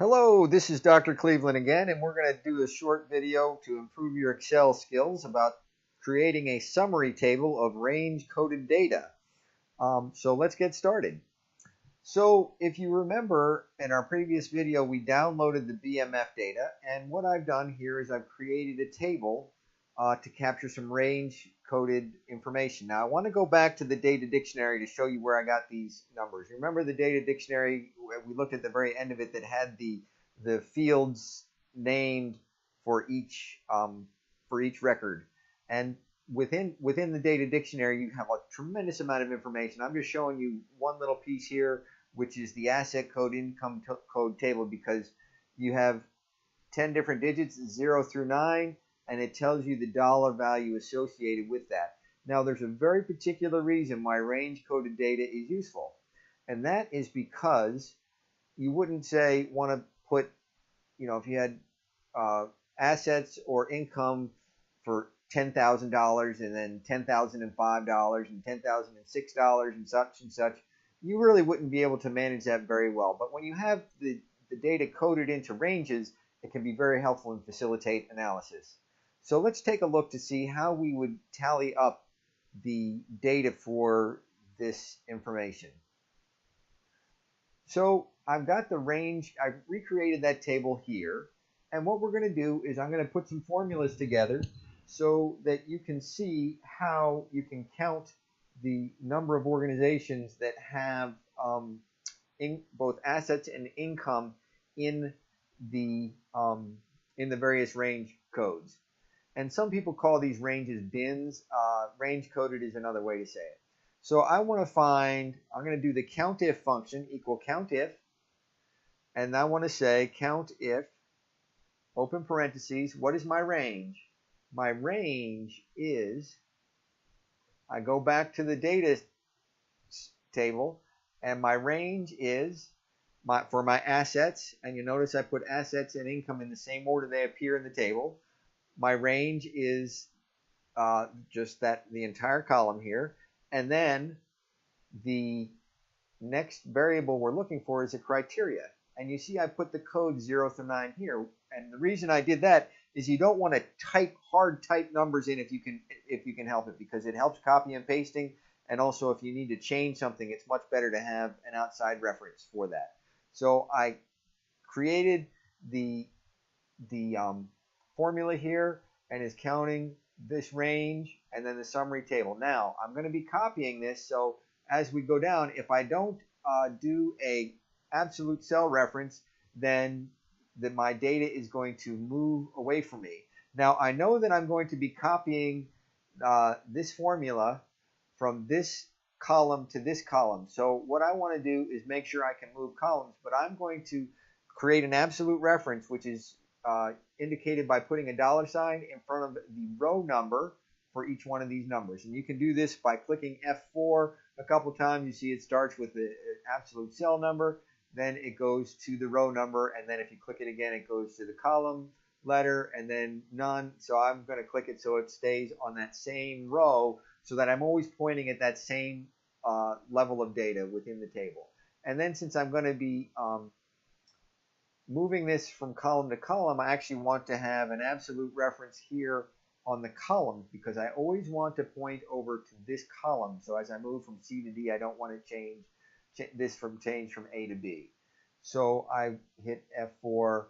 Hello, this is Dr. Cleveland again, and we're going to do a short video to improve your Excel skills about creating a summary table of range-coded data. So let's get started. So if you remember in our previous video, we downloaded the BMF data, and what I've done here is I've created a table to capture some range-coded information. Now I want to go back to the data dictionary to show you where I got these numbers. Remember the data dictionary, we looked at the very end of it, that had the fields named for each record, and within the data dictionary you have a tremendous amount of information. I'm just showing you one little piece here, which is the asset code income code table, because you have 10 different digits, 0 through 9, and it tells you the dollar value associated with that. Now there's a very particular reason why range coded data is useful, and that is because you wouldn't say want to put, if you had assets or income for $10,000 and then $10,005 and $10,006 and such, you really wouldn't be able to manage that very well. But when you have the data coded into ranges, it can be very helpful and facilitate analysis. So let's take a look to see how we would tally up the data for this information. So I've got the range, I've recreated that table here, and what we're going to do is I'm going to put some formulas together so that you can see how you can count the number of organizations that have both assets and income in the various range codes. And some people call these ranges bins. Range coded is another way to say it. So I want to find, I'm going to do the COUNTIF function equal COUNTIF, and I want to say COUNTIF, open parentheses, what is my range? My range is, I go back to the data table, and my range is for my assets, and you notice I put assets and income in the same order they appear in the table. My range is just the entire column here. And then the next variable we're looking for is a criteria. And you see I put the code 0 through 9 here. And the reason I did that is you don't want to hard type numbers in if you can help it, because it helps copy and pasting. And also if you need to change something, it's much better to have an outside reference for that. So I created the formula here, and is counting this range and then the summary table. Now I'm going to be copying this, so as we go down, if I don't do a absolute cell reference, then my data is going to move away from me. Now I know that I'm going to be copying this formula from this column to this column. So what I want to do is make sure I can move columns, but I'm going to create an absolute reference, which is indicated by putting a $ sign in front of the row number for each one of these numbers. And you can do this by clicking F4 a couple times. You see it starts with the absolute cell number, then it goes to the row number, and then if you click it again, it goes to the column letter, and then none. So I'm going to click it so it stays on that same row, so that I'm always pointing at that same level of data within the table. And then since I'm going to be moving this from column to column, I actually want to have an absolute reference here on the column, because I always want to point over to this column. So as I move from C to D, I don't want to change from A to B. So I hit F4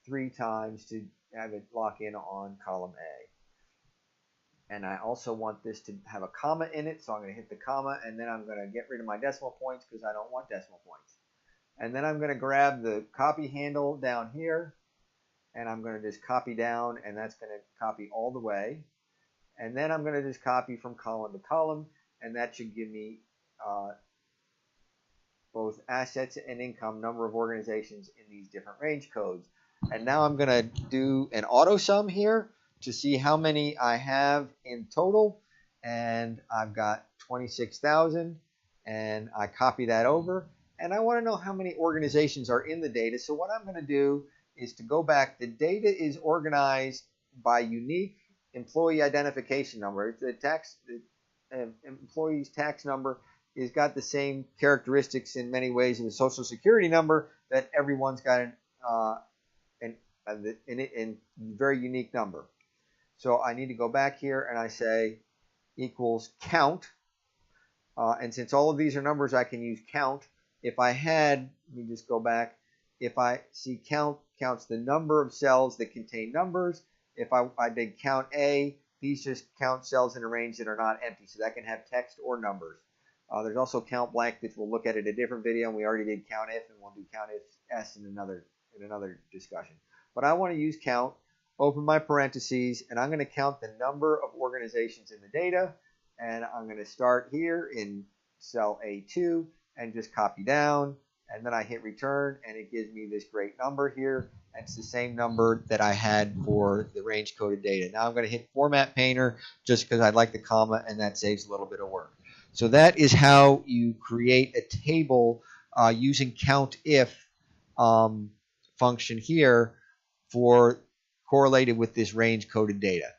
3 times to have it lock in on column A. And I also want this to have a comma in it, so I'm going to hit the comma, and then I'm going to get rid of my decimal points because I don't want decimal points. And then I'm going to grab the copy handle down here, and I'm going to just copy down, and that's going to copy all the way. And then I'm going to just copy from column to column, and that should give me both assets and income, number of organizations in these different range codes. And now I'm going to do an auto sum here to see how many I have in total. And I've got 26,000, and I copy that over. And I want to know how many organizations are in the data. So what I'm going to do is to go back. The data is organized by unique employee identification number. The employee's tax number has got the same characteristics in many ways as a social security number that everyone's got and very unique number. So I need to go back here and I say equals count. And since all of these are numbers, I can use count. If I had, let me just go back. If I see count counts the number of cells that contain numbers. If I did count A, these just count cells in a range that are not empty. So that can have text or numbers. There's also count blank, which we'll look at in a different video. And we already did count if, and we'll do count if s in another discussion. But I want to use count, open my parentheses, and I'm going to count the number of organizations in the data. And I'm going to start here in cell A2 and just copy down. And then I hit return, and it gives me this great number here. And it's the same number that I had for the range coded data. Now I'm going to hit Format Painter just because I like the comma, and that saves a little bit of work. So that is how you create a table using COUNTIF function here for correlated with this range coded data.